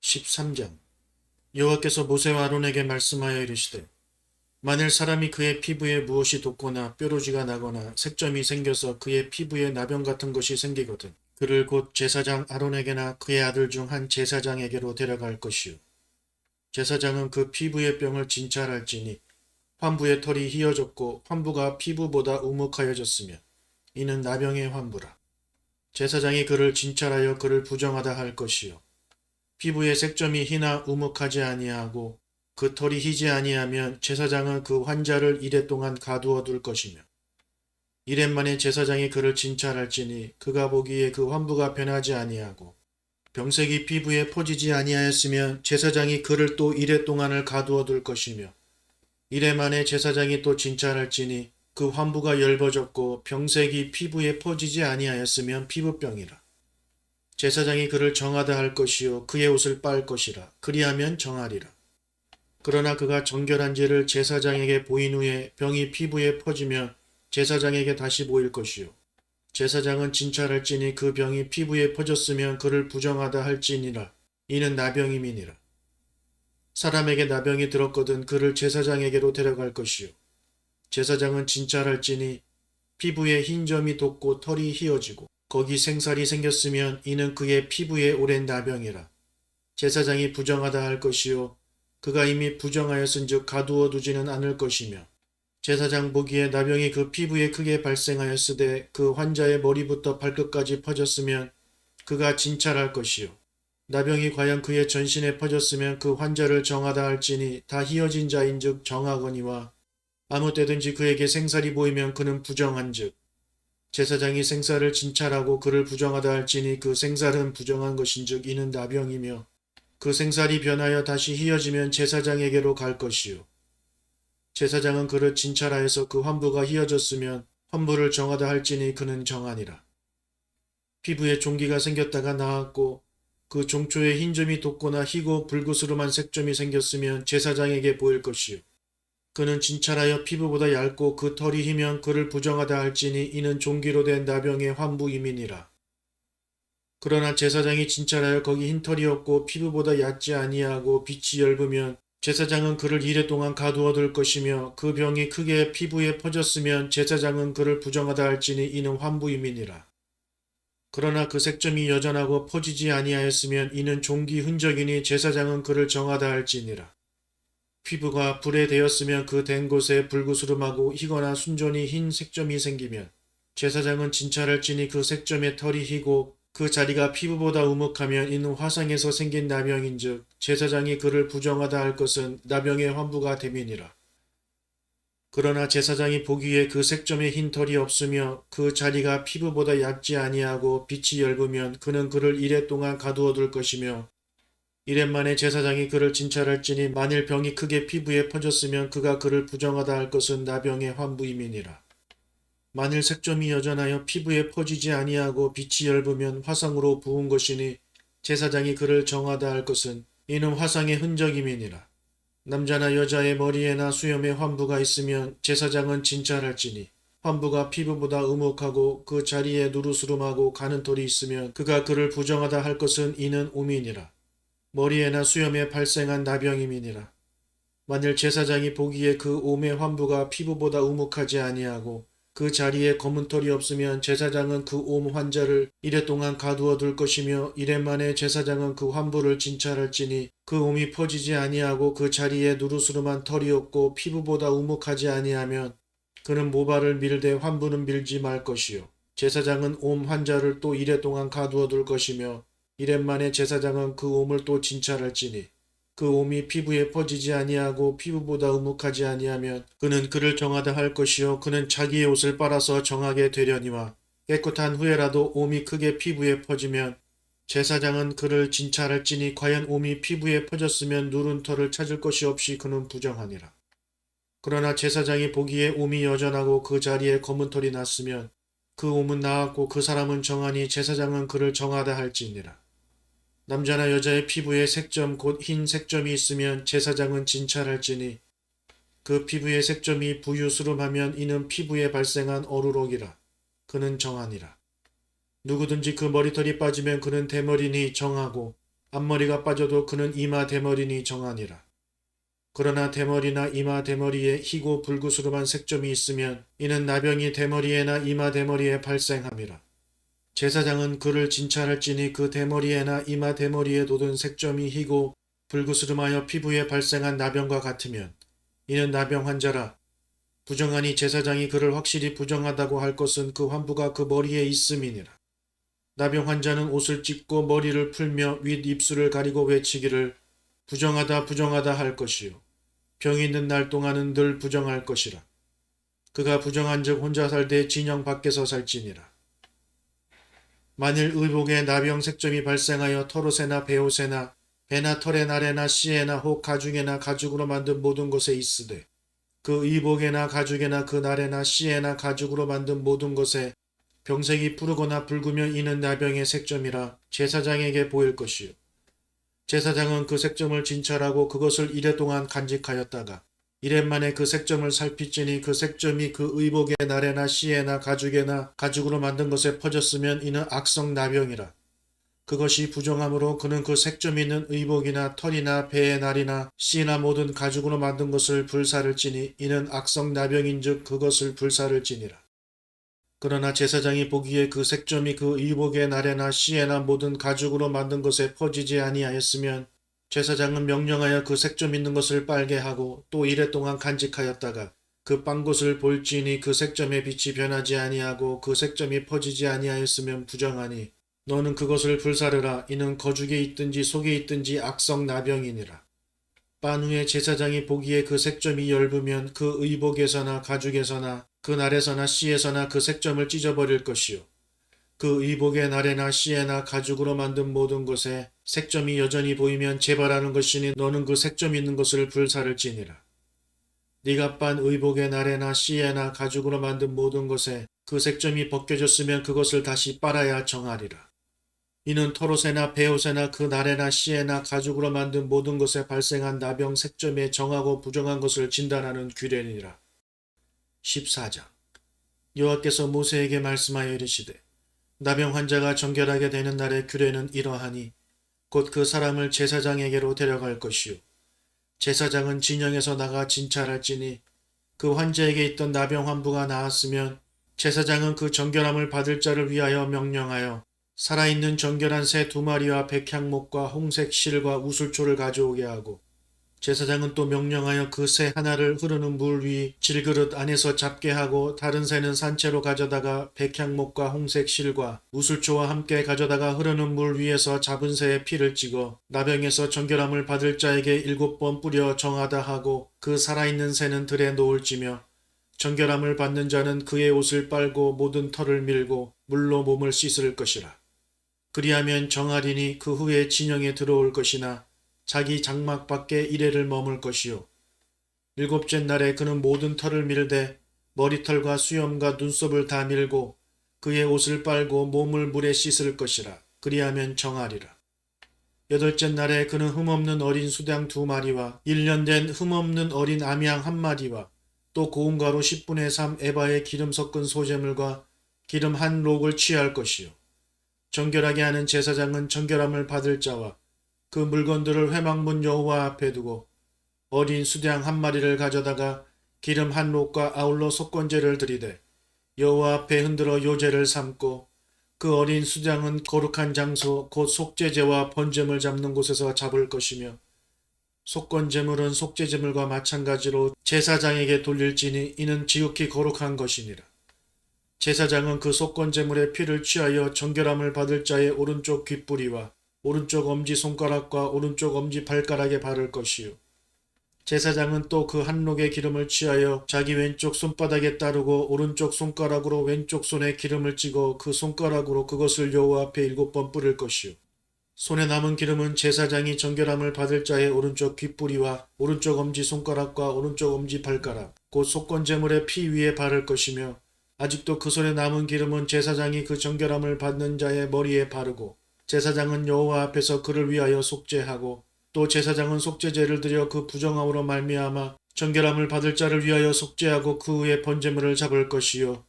13장. 여호와께서 모세와 아론에게 말씀하여 이르시되 만일 사람이 그의 피부에 무엇이 돋거나 뾰루지가 나거나 색점이 생겨서 그의 피부에 나병 같은 것이 생기거든 그를 곧 제사장 아론에게나 그의 아들 중 한 제사장에게로 데려갈 것이요 제사장은 그 피부의 병을 진찰할지니 환부의 털이 휘어졌고 환부가 피부보다 우묵하여졌으며 이는 나병의 환부라. 제사장이 그를 진찰하여 그를 부정하다 할 것이요 피부의 색점이 희나 우묵하지 아니하고 그 털이 희지 아니하면 제사장은 그 환자를 이레 동안 가두어 둘 것이며 이레 만에 제사장이 그를 진찰할지니 그가 보기에 그 환부가 변하지 아니하고 병색이 피부에 퍼지지 아니하였으면 제사장이 그를 또 이레 동안을 가두어 둘 것이며 이레 만에 제사장이 또 진찰할지니 그 환부가 엷어졌고 병색이 피부에 퍼지지 아니하였으면 피부병이라. 제사장이 그를 정하다 할 것이요 그의 옷을 빨 것이라. 그리하면 정하리라. 그러나 그가 정결한지를 제사장에게 보인 후에 병이 피부에 퍼지면 제사장에게 다시 보일 것이요 제사장은 진찰할지니 그 병이 피부에 퍼졌으면 그를 부정하다 할지니라. 이는 나병임이니라. 사람에게 나병이 들었거든 그를 제사장에게로 데려갈 것이요 제사장은 진찰할지니 피부에 흰 점이 돋고 털이 휘어지고 거기 생살이 생겼으면 이는 그의 피부에 오랜 나병이라. 제사장이 부정하다 할 것이요 그가 이미 부정하였은즉 가두어 두지는 않을 것이며 제사장 보기에 나병이 그 피부에 크게 발생하였으되 그 환자의 머리부터 발끝까지 퍼졌으면 그가 진찰할 것이요 나병이 과연 그의 전신에 퍼졌으면 그 환자를 정하다 할지니 다 휘어진 자인즉 정하거니와 아무 때든지 그에게 생살이 보이면 그는 부정한즉 제사장이 생살을 진찰하고 그를 부정하다 할지니 그 생살은 부정한 것인즉 이는 나병이며 그 생살이 변하여 다시 휘어지면 제사장에게로 갈 것이요 제사장은 그를 진찰하여서 그 환부가 휘어졌으면 환부를 정하다 할지니 그는 정하니라. 피부에 종기가 생겼다가 나았고 그 종초에 흰 점이 돋거나 희고 붉으스름한 색점이 생겼으면 제사장에게 보일 것이요 그는 진찰하여 피부보다 얇고 그 털이 희면 그를 부정하다 할지니 이는 종기로 된 나병의 환부임이니라. 그러나 제사장이 진찰하여 거기 흰 털이 없고 피부보다 얕지 아니하고 빛이 엷으면 제사장은 그를 이레 동안 가두어 둘 것이며 그 병이 크게 피부에 퍼졌으면 제사장은 그를 부정하다 할지니 이는 환부임이니라. 그러나 그 색점이 여전하고 퍼지지 아니하였으면 이는 종기 흔적이니 제사장은 그를 정하다 할지니라. 피부가 불에 대었으면 그 된 곳에 불구스름하고 희거나 순전히 흰 색점이 생기면 제사장은 진찰할지니 그 색점의 털이 희고 그 자리가 피부보다 우묵하면 이는 화상에서 생긴 나병인즉 제사장이 그를 부정하다 할 것은 나병의 환부가 됨이니라. 그러나 제사장이 보기에 그 색점에 흰 털이 없으며 그 자리가 피부보다 얇지 아니하고 빛이 엷으면 그는 그를 이레 동안 가두어 둘 것이며 이레 만에 제사장이 그를 진찰할지니 만일 병이 크게 피부에 퍼졌으면 그가 그를 부정하다 할 것은 나병의 환부임이니라. 만일 색점이 여전하여 피부에 퍼지지 아니하고 빛이 엷으면 화상으로 부은 것이니 제사장이 그를 정하다 할 것은 이는 화상의 흔적임이니라. 남자나 여자의 머리에나 수염에 환부가 있으면 제사장은 진찰할지니 환부가 피부보다 음혹하고 그 자리에 누르스름하고 가는 털이 있으면 그가 그를 부정하다 할 것은 이는 오민이라. 머리에나 수염에 발생한 나병임이니라. 만일 제사장이 보기에 그 옴의 환부가 피부보다 우묵하지 아니하고 그 자리에 검은 털이 없으면 제사장은 그 옴 환자를 이레 동안 가두어 둘 것이며 이레 만에 제사장은 그 환부를 진찰할지니 그 옴이 퍼지지 아니하고 그 자리에 누르스름한 털이 없고 피부보다 우묵하지 아니하면 그는 모발을 밀되 환부는 밀지 말 것이요 제사장은 옴 환자를 또 이레 동안 가두어 둘 것이며 이레 만에 제사장은 그 옴을 또 진찰할지니 그 옴이 피부에 퍼지지 아니하고 피부보다 우묵하지 아니하면 그는 그를 정하다 할 것이요 그는 자기의 옷을 빨아서 정하게 되려니와 깨끗한 후에라도 옴이 크게 피부에 퍼지면 제사장은 그를 진찰할지니 과연 옴이 피부에 퍼졌으면 누른 털을 찾을 것이 없이 그는 부정하니라. 그러나 제사장이 보기에 옴이 여전하고 그 자리에 검은 털이 났으면 그 옴은 나았고 그 사람은 정하니 제사장은 그를 정하다 할지니라. 남자나 여자의 피부에 색점 곧 흰 색점이 있으면 제사장은 진찰할지니 그 피부의 색점이 부유스름하면 이는 피부에 발생한 어루록이라. 그는 정하니라. 누구든지 그 머리털이 빠지면 그는 대머리니 정하고 앞머리가 빠져도 그는 이마 대머리니 정하니라. 그러나 대머리나 이마 대머리에 희고 불구스름한 색점이 있으면 이는 나병이 대머리에나 이마 대머리에 발생함이라. 제사장은 그를 진찰할지니 그 대머리에나 이마 대머리에 돋은 색점이 희고 불구스름하여 피부에 발생한 나병과 같으면 이는 나병 환자라. 부정하니 제사장이 그를 확실히 부정하다고 할 것은 그 환부가 그 머리에 있음이니라. 나병 환자는 옷을 찢고 머리를 풀며 윗 입술을 가리고 외치기를 부정하다 부정하다 할 것이요 병이 있는 날 동안은 늘 부정할 것이라. 그가 부정한즉 혼자 살되 진영 밖에서 살지니라. 만일 의복에 나병 색점이 발생하여 털옷에나 베옷에나 배나 털의 날에나 씨에나 혹 가죽에나 가죽으로 만든 모든 것에 있으되 그 의복에나 가죽에나 그 날에나 씨에나 가죽으로 만든 모든 것에 병색이 푸르거나 붉으면 이는 나병의 색점이라 제사장에게 보일 것이요 제사장은 그 색점을 진찰하고 그것을 이래 동안 간직하였다가 이래 만에 그 색점을 살피지니 그 색점이 그 의복의 날에나 씨에나 가죽에나 가죽으로 만든 것에 퍼졌으면 이는 악성 나병이라. 그것이 부정함으로 그는 그 색점이 있는 의복이나 털이나 배의 날이나 씨나 모든 가죽으로 만든 것을 불사를 지니 이는 악성 나병인즉 그것을 불사를 지니라. 그러나 제사장이 보기에 그 색점이 그 의복의 날에나 씨에나 모든 가죽으로 만든 것에 퍼지지 아니하였으면 제사장은 명령하여 그 색점 있는 것을 빨게 하고 또 이래 동안 간직하였다가 그 빤 곳을 볼지니 그 색점의 빛이 변하지 아니하고 그 색점이 퍼지지 아니하였으면 부정하니 너는 그것을 불사르라. 이는 거죽에 있든지 속에 있든지 악성 나병이니라. 빤 후에 제사장이 보기에 그 색점이 엷으면 그 의복에서나 가죽에서나 그 날에서나 씨에서나 그 색점을 찢어버릴 것이요 그 의복의 날에나 씨에나 가죽으로 만든 모든 것에 색점이 여전히 보이면 재발하는 것이니 너는 그 색점 있는 것을 불사를 지니라. 네가 빤 의복의 날에나 씨에나 가죽으로 만든 모든 것에 그 색점이 벗겨졌으면 그것을 다시 빨아야 정하리라. 이는 털옷에나 베옷에나 그 날에나 씨에나 가죽으로 만든 모든 것에 발생한 나병 색점에 정하고 부정한 것을 진단하는 규례니라. 14장 여호와께서 모세에게 말씀하여 이르시되 나병 환자가 정결하게 되는 날의 규례는 이러하니 곧 그 사람을 제사장에게로 데려갈 것이요 제사장은 진영에서 나가 진찰할지니 그 환자에게 있던 나병 환부가 나았으면 제사장은 그 정결함을 받을 자를 위하여 명령하여 살아있는 정결한 새 2마리와 백향목과 홍색 실과 우슬초를 가져오게 하고 제사장은 또 명령하여 그 새 하나를 흐르는 물 위 질그릇 안에서 잡게 하고 다른 새는 산채로 가져다가 백향목과 홍색 실과 우슬초와 함께 가져다가 흐르는 물 위에서 잡은 새의 피를 찍어 나병에서 정결함을 받을 자에게 7번 뿌려 정하다 하고 그 살아있는 새는 들에 놓을지며 정결함을 받는 자는 그의 옷을 빨고 모든 털을 밀고 물로 몸을 씻을 것이라. 그리하면 정하리니 그 후에 진영에 들어올 것이나 자기 장막 밖에 이래를 머물 것이요 7째 날에 그는 모든 털을 밀되 머리털과 수염과 눈썹을 다 밀고 그의 옷을 빨고 몸을 물에 씻을 것이라. 그리하면 정하리라. 8째 날에 그는 흠없는 어린 수양 2마리와 1년 된 흠없는 어린 암양 1마리와 또 고운 가루 10분의 3 에바의 기름 섞은 소재물과 기름 1록을 취할 것이요 정결하게 하는 제사장은 정결함을 받을 자와 그 물건들을 회막문 여호와 앞에 두고 어린 수양 1마리를 가져다가 기름 1록과 아울러 속건제를 드리되 여호와 앞에 흔들어 요제를 삼고 그 어린 수양은 거룩한 장소 곧 속죄제와 번제물 잡는 곳에서 잡을 것이며 속건제물은 속죄제물과 마찬가지로 제사장에게 돌릴지니 이는 지극히 거룩한 것이니라. 제사장은 그 속건제물의 피를 취하여 정결함을 받을 자의 오른쪽 귓뿌리와 오른쪽 엄지손가락과 오른쪽 엄지발가락에 바를 것이요 제사장은 또 그 1록의 기름을 취하여 자기 왼쪽 손바닥에 따르고 오른쪽 손가락으로 왼쪽 손에 기름을 찍어 그 손가락으로 그것을 여호와 앞에 7번 뿌릴 것이요 손에 남은 기름은 제사장이 정결함을 받을 자의 오른쪽 귓뿌리와 오른쪽 엄지손가락과 오른쪽 엄지발가락 곧 속건제물의 피 위에 바를 것이며 아직도 그 손에 남은 기름은 제사장이 그 정결함을 받는 자의 머리에 바르고 제사장은 여호와 앞에서 그를 위하여 속죄하고 또 제사장은 속죄제를 드려 그 부정함으로 말미암아 정결함을 받을 자를 위하여 속죄하고 그 후에 번제물을 잡을 것이요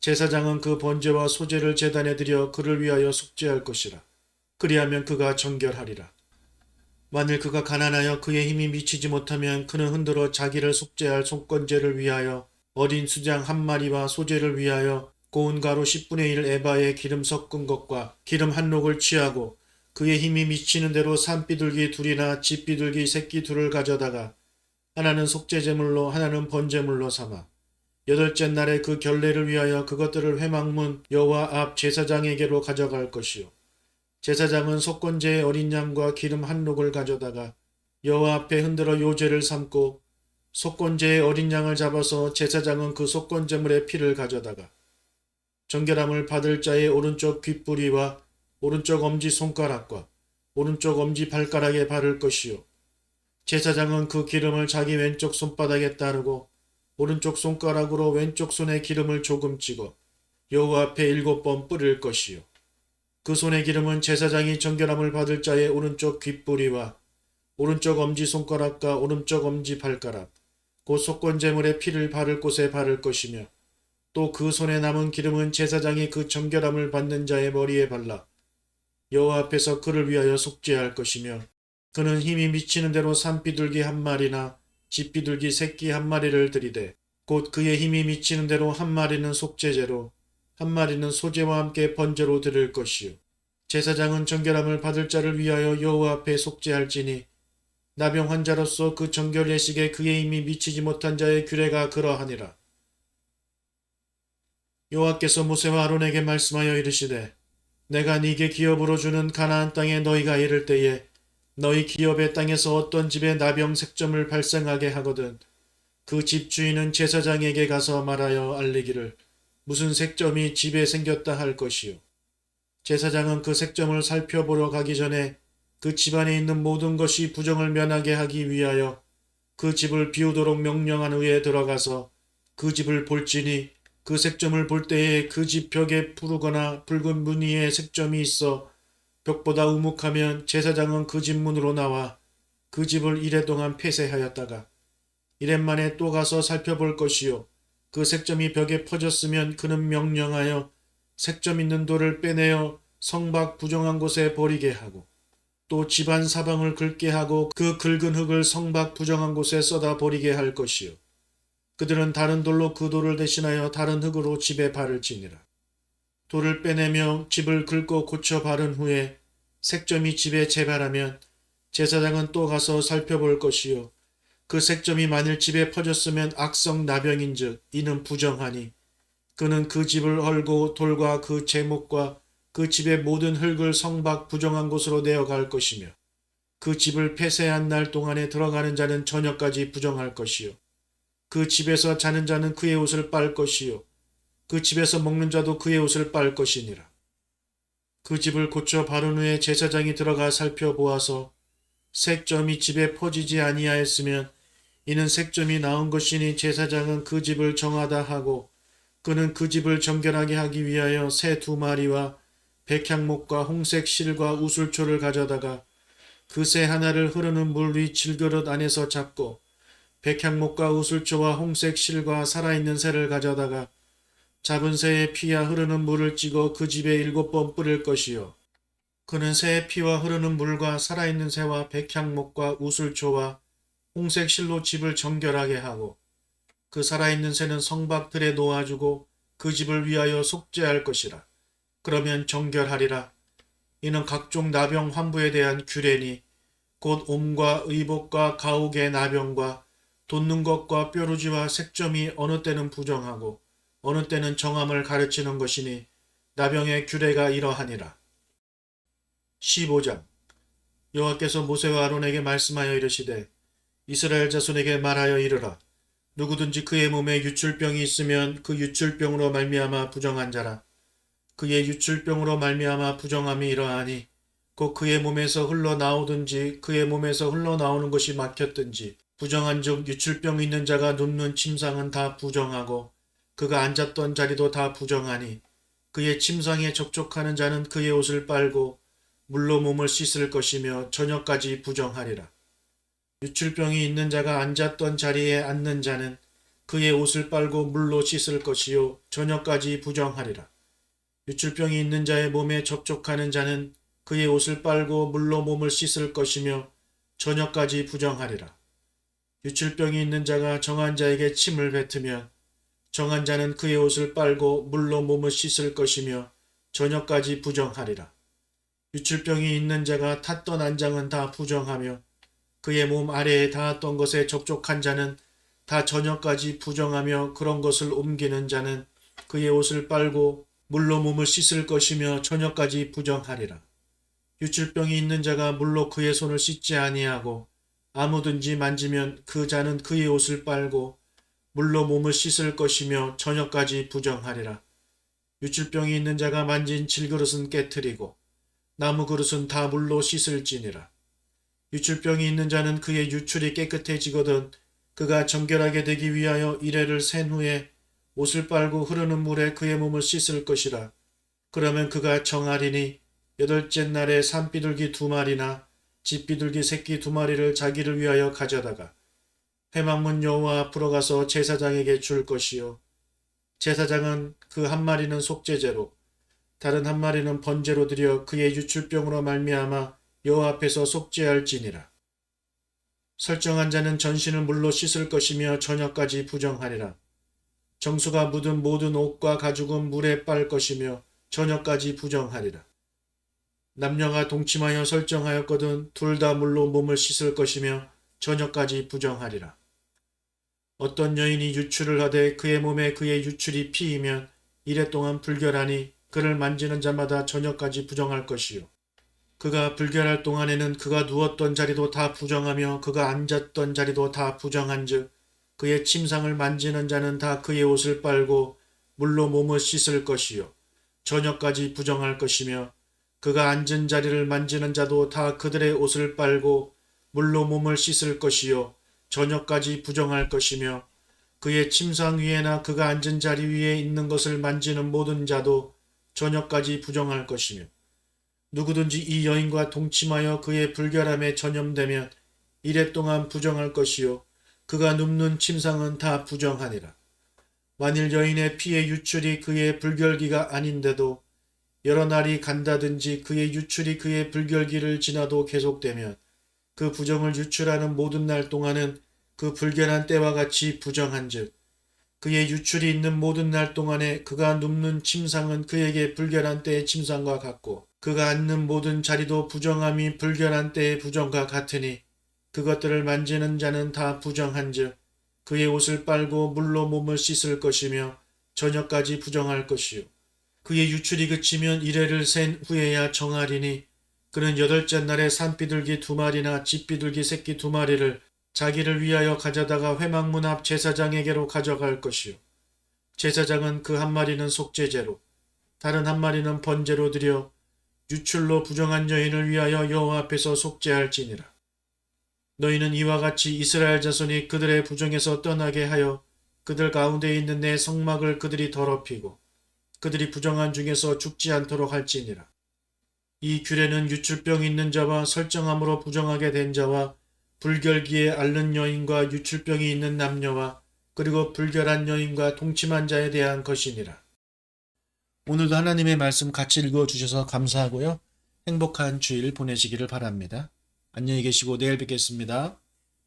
제사장은 그 번제와 소제를 제단에 드려 그를 위하여 속죄할 것이라. 그리하면 그가 정결하리라. 만일 그가 가난하여 그의 힘이 미치지 못하면 그는 흔들어 자기를 속죄할 속건제를 위하여 어린 수장 한 마리와 소제를 위하여 고운 가루 10분의 1 에바에 기름 섞은 것과 기름 한 녹을 취하고 그의 힘이 미치는 대로 산비둘기 둘이나 집비둘기 새끼 둘을 가져다가 하나는 속죄제물로 하나는 번제물로 삼아 여덟째 날에 그 결례를 위하여 그것들을 회막문 여호와 앞 제사장에게로 가져갈 것이요. 제사장은 속건제의 어린 양과 기름 한 녹을 가져다가 여호와 앞에 흔들어 요제를 삼고 속건제의 어린 양을 잡아서 제사장은 그 속건제물의 피를 가져다가 정결함을 받을 자의 오른쪽 귓뿌리와 오른쪽 엄지 손가락과 오른쪽 엄지 발가락에 바를 것이요. 제사장은 그 기름을 자기 왼쪽 손바닥에 따르고 오른쪽 손가락으로 왼쪽 손에 기름을 조금 찍어 여호와 앞에 7번 뿌릴 것이요. 그 손의 기름은 제사장이 정결함을 받을 자의 오른쪽 귓뿌리와 오른쪽 엄지손가락과 오른쪽 엄지발가락, 곧 속건제물의 피를 바를 곳에 바를 것이며 또 그 손에 남은 기름은 제사장이 그 정결함을 받는 자의 머리에 발라 여호와 앞에서 그를 위하여 속죄할 것이며 그는 힘이 미치는 대로 산비둘기 한 마리나 집비둘기 새끼 한 마리를 들이되 곧 그의 힘이 미치는 대로 한 마리는 속죄제로 한 마리는 소제와 함께 번제로 드릴 것이요. 제사장은 정결함을 받을 자를 위하여 여호와 앞에 속죄할지니 나병 환자로서 그 정결 예식에 그의 힘이 미치지 못한 자의 규례가 그러하니라. 여호와께서 모세와 아론에게 말씀하여 이르시되 내가 네게 기업으로 주는 가나안 땅에 너희가 이를 때에 너희 기업의 땅에서 어떤 집에 나병 색점을 발생하게 하거든 그 집 주인은 제사장에게 가서 말하여 알리기를 무슨 색점이 집에 생겼다 할 것이요. 제사장은 그 색점을 살펴보러 가기 전에 그 집안에 있는 모든 것이 부정을 면하게 하기 위하여 그 집을 비우도록 명령한 후에 들어가서 그 집을 볼지니 그 색점을 볼 때에 그 집 벽에 푸르거나 붉은 무늬의 색점이 있어 벽보다 우묵하면 제사장은 그 집 문으로 나와 그 집을 이래 동안 폐쇄하였다가 이래 만에 또 가서 살펴볼 것이요. 그 색점이 벽에 퍼졌으면 그는 명령하여 색점 있는 돌을 빼내어 성밖 부정한 곳에 버리게 하고 또 집안 사방을 긁게 하고 그 긁은 흙을 성밖 부정한 곳에 쏟아 버리게 할 것이요. 그들은 다른 돌로 그 돌을 대신하여 다른 흙으로 집에 바를지니라. 돌을 빼내며 집을 긁고 고쳐 바른 후에 색점이 집에 재발하면 제사장은 또 가서 살펴볼 것이요. 그 색점이 만일 집에 퍼졌으면 악성 나병인즉 이는 부정하니 그는 그 집을 헐고 돌과 그 제목과 그 집의 모든 흙을 성밖 부정한 곳으로 내어갈 것이며 그 집을 폐쇄한 날 동안에 들어가는 자는 저녁까지 부정할 것이요. 그 집에서 자는 자는 그의 옷을 빨 것이요. 그 집에서 먹는 자도 그의 옷을 빨 것이니라. 그 집을 고쳐 바른 후에 제사장이 들어가 살펴보아서 색점이 집에 퍼지지 아니하였으면 이는 색점이 나온 것이니 제사장은 그 집을 정하다 하고 그는 그 집을 정결하게 하기 위하여 새 2마리와 백향목과 홍색 실과 우슬초를 가져다가 그 새 하나를 흐르는 물 위 질그릇 안에서 잡고 백향목과 우슬초와 홍색 실과 살아있는 새를 가져다가 잡은 새의 피와 흐르는 물을 찍어 그 집에 7번 뿌릴 것이요. 그는 새의 피와 흐르는 물과 살아있는 새와 백향목과 우슬초와 홍색 실로 집을 정결하게 하고 그 살아있는 새는 성밖들에 놓아주고 그 집을 위하여 속죄할 것이라. 그러면 정결하리라. 이는 각종 나병 환부에 대한 규례니 곧 옴과 의복과 가옥의 나병과 돋는 것과 뾰루지와 색점이 어느 때는 부정하고 어느 때는 정함을 가르치는 것이니 나병의 규례가 이러하니라. 15장 여호와께서 모세와 아론에게 말씀하여 이르시되 이스라엘 자손에게 말하여 이르라. 누구든지 그의 몸에 유출병이 있으면 그 유출병으로 말미암아 부정한 자라. 그의 유출병으로 말미암아 부정함이 이러하니 곧 그의 몸에서 흘러나오든지 그의 몸에서 흘러나오는 것이 막혔든지 부정한즉 유출병 있는 자가 눕는 침상은 다 부정하고 그가 앉았던 자리도 다 부정하니 그의 침상에 접촉하는 자는 그의 옷을 빨고 물로 몸을 씻을 것이며 저녁까지 부정하리라. 유출병이 있는 자가 앉았던 자리에 앉는 자는 그의 옷을 빨고 물로 씻을 것이요 저녁까지 부정하리라. 유출병이 있는 자의 몸에 접촉하는 자는 그의 옷을 빨고 물로 몸을 씻을 것이며 저녁까지 부정하리라. 유출병이 있는 자가 정한 자에게 침을 뱉으면 정한 자는 그의 옷을 빨고 물로 몸을 씻을 것이며 저녁까지 부정하리라. 유출병이 있는 자가 탔던 안장은 다 부정하며 그의 몸 아래에 닿았던 것에 접촉한 자는 다 저녁까지 부정하며 그런 것을 옮기는 자는 그의 옷을 빨고 물로 몸을 씻을 것이며 저녁까지 부정하리라. 유출병이 있는 자가 물로 그의 손을 씻지 아니하고 아무든지 만지면 그 자는 그의 옷을 빨고 물로 몸을 씻을 것이며 저녁까지 부정하리라. 유출병이 있는 자가 만진 질그릇은 깨트리고 나무 그릇은 다 물로 씻을지니라. 유출병이 있는 자는 그의 유출이 깨끗해지거든 그가 정결하게 되기 위하여 이레를 센 후에 옷을 빨고 흐르는 물에 그의 몸을 씻을 것이라. 그러면 그가 정하리니 여덟째 날에 산비둘기 2마리나 집비둘기 새끼 2마리를 자기를 위하여 가져다가 회막문 여호와 앞으로 가서 제사장에게 줄 것이요. 제사장은 그 1마리는 속죄제로 다른 1마리는 번제로 드려 그의 유출병으로 말미암아 여호와 앞에서 속죄할지니라. 설정한 자는 전신을 물로 씻을 것이며 저녁까지 부정하리라. 정수가 묻은 모든 옷과 가죽은 물에 빨 것이며 저녁까지 부정하리라. 남녀가 동침하여 설정하였거든 둘 다 물로 몸을 씻을 것이며 저녁까지 부정하리라. 어떤 여인이 유출을 하되 그의 몸에 그의 유출이 피이면 이래 동안 불결하니 그를 만지는 자마다 저녁까지 부정할 것이요. 그가 불결할 동안에는 그가 누웠던 자리도 다 부정하며 그가 앉았던 자리도 다 부정한즉 그의 침상을 만지는 자는 다 그의 옷을 빨고 물로 몸을 씻을 것이요. 저녁까지 부정할 것이며 그가 앉은 자리를 만지는 자도 다 그들의 옷을 빨고 물로 몸을 씻을 것이요. 저녁까지 부정할 것이며 그의 침상 위에나 그가 앉은 자리 위에 있는 것을 만지는 모든 자도 저녁까지 부정할 것이며 누구든지 이 여인과 동침하여 그의 불결함에 전염되면 이래 동안 부정할 것이요. 그가 눕는 침상은 다 부정하니라. 만일 여인의 피의 유출이 그의 불결기가 아닌데도 여러 날이 간다든지 그의 유출이 그의 불결기를 지나도 계속되면 그 부정을 유출하는 모든 날 동안은 그 불결한 때와 같이 부정한즉 그의 유출이 있는 모든 날 동안에 그가 눕는 침상은 그에게 불결한 때의 침상과 같고 그가 앉는 모든 자리도 부정함이 불결한 때의 부정과 같으니 그것들을 만지는 자는 다 부정한즉 그의 옷을 빨고 물로 몸을 씻을 것이며 저녁까지 부정할 것이요. 그의 유출이 그치면 이레를 센 후에야 정하리니 그는 8째 날에 산비둘기 2마리나 집비둘기 새끼 2마리를 자기를 위하여 가져다가 회막문 앞 제사장에게로 가져갈 것이요. 제사장은 그 1마리는 속죄제로 다른 1마리는 번제로 드려 유출로 부정한 여인을 위하여 여호와 앞에서 속죄할지니라. 너희는 이와 같이 이스라엘 자손이 그들의 부정에서 떠나게 하여 그들 가운데 있는 내 성막을 그들이 더럽히고 그들이 부정한 중에서 죽지 않도록 할지니라. 이 규례는 유출병 있는 자와 설정함으로 부정하게 된 자와 불결기에 앓는 여인과 유출병이 있는 남녀와 그리고 불결한 여인과 동침한 자에 대한 것이니라. 오늘도 하나님의 말씀 같이 읽어주셔서 감사하고요. 행복한 주일 보내시기를 바랍니다. 안녕히 계시고 내일 뵙겠습니다.